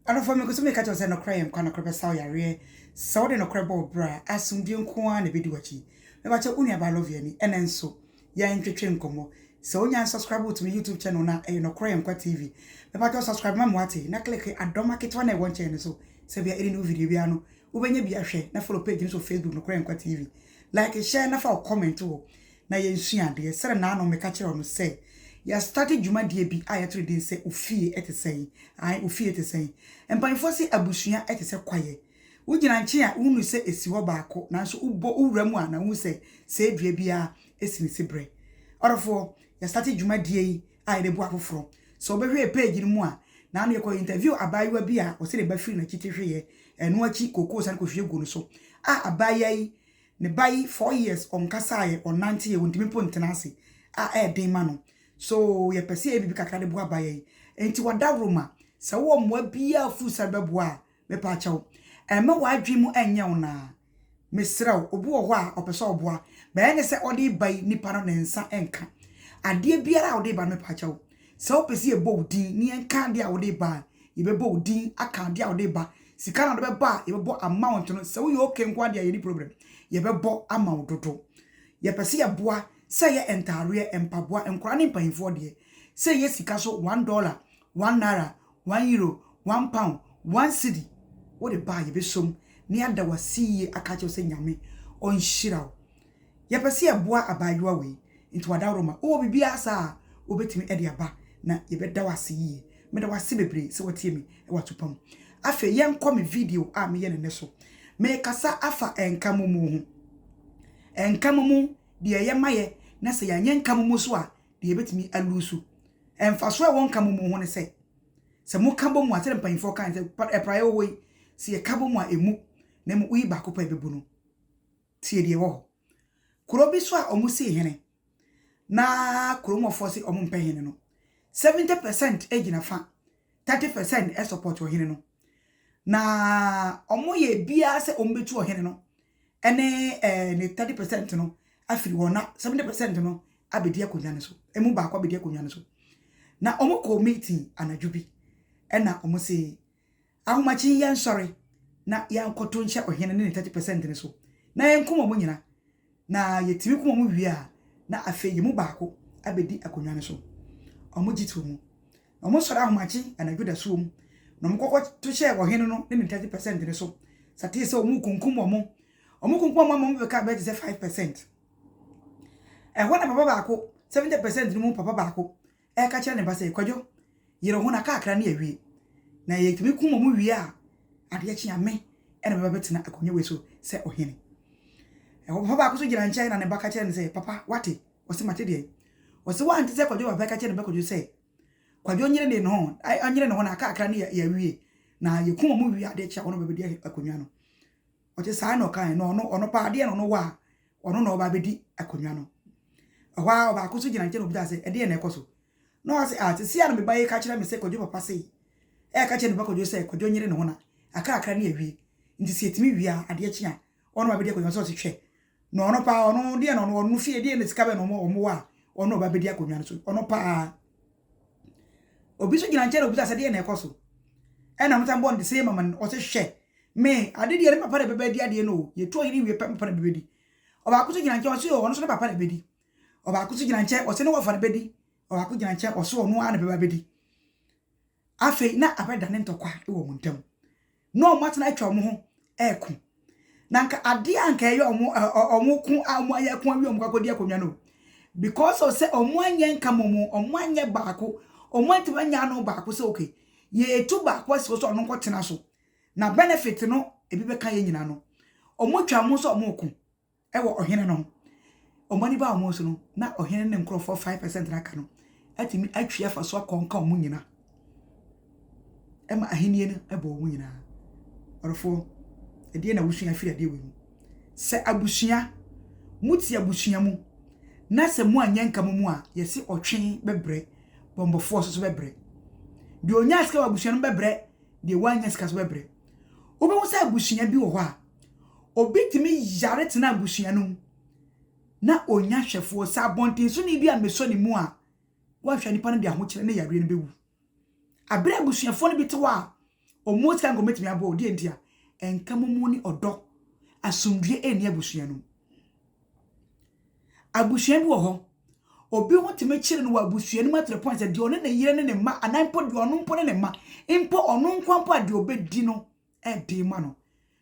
Ana for me ko so me catch us no cry em kwa no krebe saw yare so de no krebe bra asumdie nko a na bedi wachi me ba che uni aba love yani ene nso ya ntwetwe nkomo so onya subscribe to my YouTube channel na no cry em kwa TV me ba che subscribe ma mwate na click adoma ketwa na e won channel so se bia eri no video bia no ubenya bia hwe na follow page ni so Facebook no cry em kwa TV like share na fa comment wo na ye nsua de sere na no me ka kire no say ya started juma die bi a ya tire den se ofie etesei ai ofie etesei empanfo se abusua etese kwaye ugina nche a unu se esi ho baako nanso ubo uwramu a na hu se edua bia esini sebre orofo ya started juma die a de bo afoforo so obehwe page ni mu a na no ye interview abayiwa bi a o se de ba free na kitihwe eno achi kokoo san ko hwe gu no so a abayai ne bayi 4 years on kasaye on 90 ye wontimi pontenase a den ma no so ye pese e bibi kakra de bo abaye enti wada roma se wo mwa bia fu sa bebo a me pa chawo ema wadwi mu enya wona mesraw obu wo a opese oboa ba ene se odi bai nipa no nensa enka ade biara odi ba me pa chawo se o pese e bo din ni enka de a odi ba ye be bo din aka de a odi ba sika na de be ba ye be bo amount no se wo ye okay nkwa de a ye ni problem ye be bo amount dodo ye pese ye boa say ye entare empaboa enkora ne mpanfo de say ye sika so $1 1 naira 1 euro 1 pound 1 cedi wo de ba ye be som ne ada wasiye akache se nyame on shiraw ye pese ye boa abaywa we into wada roma o bibia sa obetimi e de aba na ye be da wasiye me da wasi bebre se wotie mi e watopam afa ye nkom video a me ye ne so me kasa afa enkamumu ho enkamumu de ye maye na se ya nyenkamumu so a de betimi alusu emfaso e won kamumu ho ne se mo kabo mu atere mpanfo kan se e prayo we se ye kabo mu a emu na mu uyi ba kopa bebu no tie de wo kuro bi so a omusi hene na kuro mo force omu mpa hene no 70% ejina fa 30% e support ohene no na omo ye bia se ombetu ohene no ene ne 30% no afiri wona 70% no abedi akonwa ne so emu ba akwa abedi akonwa ne so na omo ko meeting anajubi ena omo se ahomachi yan sorry na yan koto nche ohene ne 30% ne so na yan kuma mo nyina na yetimi kuma mo wi a na afeyi mu ba akwa abedi akonwa ne so omo jitu mu omo sora ahomachi anajuda so mu no mkoko to share ohene no ne 30% ne so sati se omo kunkum omo kunkum mo be ka be 5%. Wana papa baako 70% ni mu papa baako e ka kire ne ba se kwadwo yire ho na ka akra na ewie na ye tumi kuma mu wie a ade achi ame e na baba betina akonye we so se ohene papa baako so gira nche na ne ba ka kire ne se papa wate o se mate de o se wa ante se kwadwo baba ka kire ne ba kwadwo se kwadwo nyire de no anyire ne ho na ka akra na ya wie na ye kuma mu wie ade achi ono baba de akonwa no o te sa no kan no ono pa ade no wa ono no baba di akonwa no wa ba ko so gina nche no bi ase e de na ekoso no ase ati si ya no me ba ye ka kire me se kwadwo papa se e ka kire ne ba kwadwo se kwadwo nyire ne ho na aka akra na awie nti se etimi wie a ade achi a ono ba be de akwadwo so se hwe no ono pa ono de no ono fie de ne sika be no mo wa ono ba be de akwadwo so ono pa obi so gina nche no bi ase de na ekoso e na mutan bon de se mama o se hwe me ade de ne papa de be di ade no ye to yiri wie papa de be di oba ko so gina nche o se ono so papa de be di oba ko so gina nche o se ne wo fa de be di oba ko gina nche o so ono a ne be di afi na abeda ne ntokwa e wo muntam no mate na atwa mo ho eku na nka ade anka ye omo ku amu aye ku awi omo kakodi akonwa no because of say omo anye nka momo omo anye baako omo antima nya no baako say okay ye etu baako asi so ono nkotena so na benefit no ebi be kan ye nyina no omo twa mo so omo ku e wo ohene no omo ni ba omo so no na ohene ne nkrofo 5% na ka no atimi atwia fa so akonka omo nyina ema ahenie no ebo omo nyina orofo ede na wusua afiri ade we mu se abusua muti abusua mu na se mu anyanka mu a yesi otwen bebre bombofo so bebre de onya ska abusua no bebre de wanya ska so bebre obi wo se abusua bi wo ho a obi timi yare tena abusua no na onya hwefo sa bonten so ni bi a meso ni mu a wa hwa nipa no de aho kire na yare no bewu abre abusuafo no bi te wa omo sika ngometimi abo odi entia enka momu ni odo asomdue eni abusua no abusua bi wo ho obi ho teme kire no abusua no matre point de one na yire ne ma ananpo de ono mpo ne ma impo ono nkwanpo ade obedi no e de ma no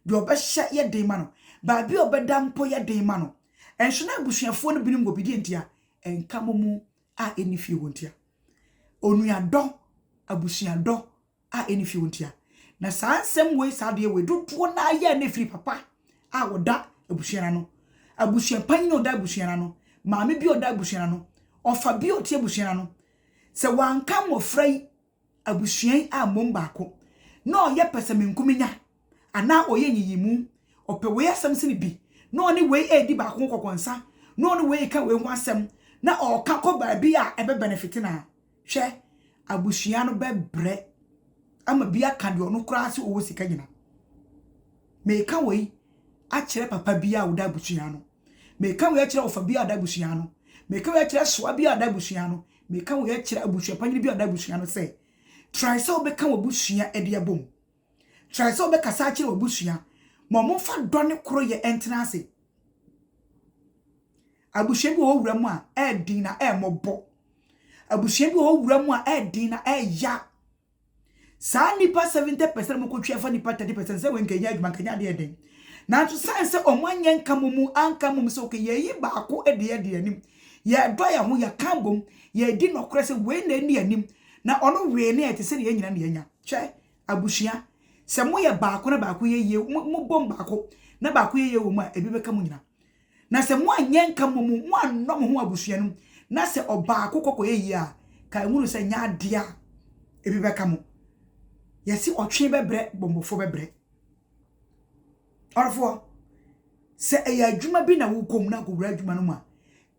de obehye ye de ma no ba bi obeda mpo ye de ma no enso na abusuafo no binim go bidi entia enka momu a eni fie wontia onuado abusua do a eni fie wontia na sansem we sade we dodo na ya na firi papa a woda abusua no abusua pan no da abusua no maame bi oda abusua no ofa bi otie abusua no se wanka mofrai abusua a mom baako na oye pesamenkuminya ana oye nyiyimu ope we asem sini bi na oni we edi baako kokonsa na oni we ka we ho asem na oka ko ba bi a ebe benefit na hwe abusua no bebre ama bia kan de ono kura se owo sika nyina me ka we a kire papa bia wo da busua no me ka we a kire ofa bia da busua no me ka we a kire soa bia da busua no me ka we a kire abusua panyini bia da busua no se try so be ka wo busua e de abom try so be kasa kire wo busua mo fa done koro ye entena ase abusua bi wo wura mu a e din na e mobo abusua bi wo wura mu a e din na e ya sa nipa 70% mo kotwe fa nipa 30% se wenkanya adwuma kanya de den na to sanse omanye nka momu anka momu se okay yeyi baako de anim ye do ya ho ya kambom ye di nokore se we na ni anim na ono we na ete se ye nyina na yenya hwe abusua se mo ye baako na baako ye mo bom baako na baako ye wo mu a ebi beka mo nyina na se mo anye nka momu mo anom ho abusua no na se obaako kokko ye a ka ehunu se nya ade a ebi beka mo yesi otwe bebre bombofo bebre orfo se eya adwuma bi na wukom na kowura adwuma no ma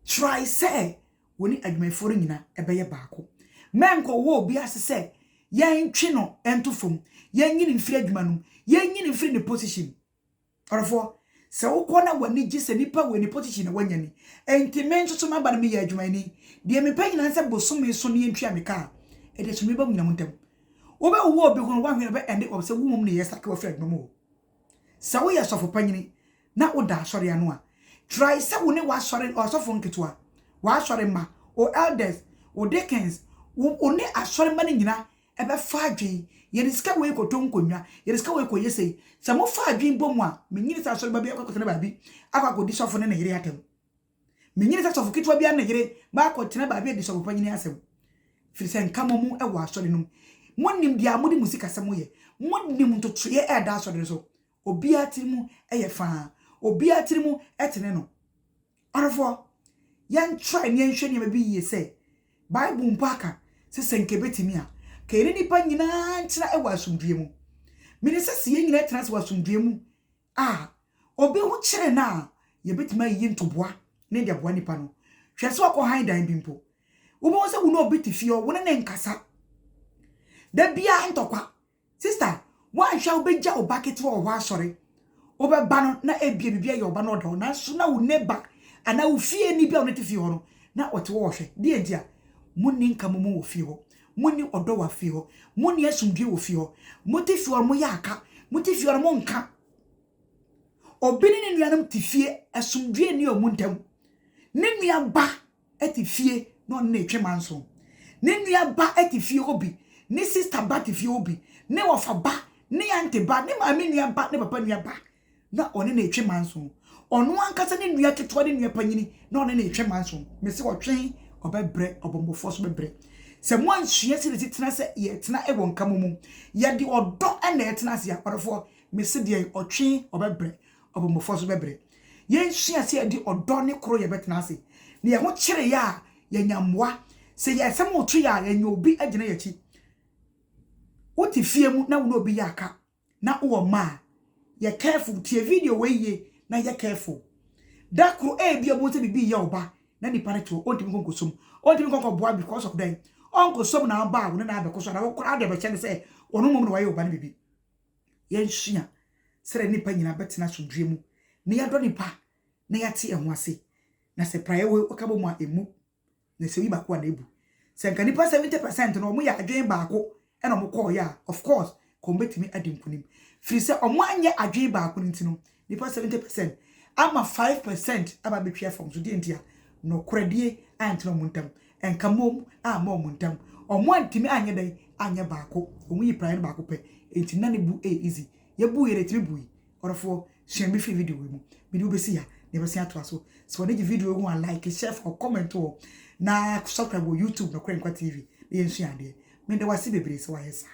try say woni adwuma foro nyina ebeye baako menko wo obi asese yen twe no entofom yen nyini mfiri adwuma no yen nyini mfiri ne position orfo se wukọ na wani gise nipa we ne position na wanyani enti menso so maba na me ya adwuma ni de me pa nyina se bosom so ne yentwa meka e de so me ba nyina montem obe wo obi hono wa hwere be ende obse wumum ne yesa ka wafred no mo sa wo yesofo panyini na oda asore ano a try sa wo ne wa asore osofo nketwa wa asore ma o elders o deacons wo ne asore ma ne nyina ebe fa adwen ye riska we ko tonkonwa ye riska we ko yesei sa mo fa adwen bomu a menyini sa asore ba bi akotene ba bi akwa di sofo ne na yire atem menyini sa sofo ketwa bi an na yire ba akotene ba bi di sofo panyini asem firisen nkamomu e wa asore no monim dia modi musika se moye monim ntotoye e da so de so obi atirimu eye fa obi atirimu etene no orofo yan try ne nhwe ne bi ye se bible mpaka se senke betimi a ka ene nipa nyina ntira e wasumdue mu mini se se nyina tira se wasumdue mu obi hu kire na ye betima yi ntoboa ne de boa nipa no hwe se wakọ han dan bimpo wo bo se wo no obi tifio wo ne nkasa da bia ntokwa sister wan hwa obeja obaket wo ho asore obeba no na ebie bibia ye oba no do na so na wo neba ana wo fie ni bia onete fie ho no na ote wo hwe de entia munni nka momu wo fie ho munni odo wa fie ho munni asumdue wo fie ho mote fie ho mo ya aka mote fie ho mo nka obini ne nuanam ti fie asumdue ni omuntam ne nua ba eti fie no na etwe manso ne nua ba eti fie obi ni sister ba ti fie obi ne wofa ba ne ante ba ne maame nua ba ne papa nua ba na one na etwe manso ono ankasa ne nua ketwa ne nua panyini na one na etwe manso me se wotwen obebre obombofo so bebre se mo ansua se tena se ye tena e won kamomu ye de odo na etena se akorofo me se de otwen obebre obombofo so bebre ye nsua se de odo ne koro ye betena se ne ye ho kire ya ye nyamwa se ye se mo tu ya ye nyobi agina ye chi woti fie mu na wo no obi yaka na wo ma ye careful tie video we ye na ye careful dakro bi obo te bibi ye oba na ni pare to ontimi konkosom ontimi konkoboa because of them onkosom na ba wo na abekoso na wo kora de be chene se onu mom na waye oba na bibi ye nsua sere nipa nyina betena sodue mu ne ya do nipa na ya te ehwo ase na se praye we okabo mu a emu na se wi ba ko na ebu se nka nipa 70% no mo ya adwen ba ko eno mo call ya of course betimi adi nkunim firi se omo anye adwe ba ko ntino nipa 70% ama 5% aba betwa from so de ntia no koradie antino muntam enkamom ama muntam omo antimi anye dai anye ba ko omu yi pride ba ko pe enti na ne bu easy ye bu yere timi bu orofo hwe me fi video mu video be si ya ne be si ato aso so ne video hu like share for comment o na subscribe on YouTube na Kwenkwa TV ne yensu ade me de wasi bebre se wa yesa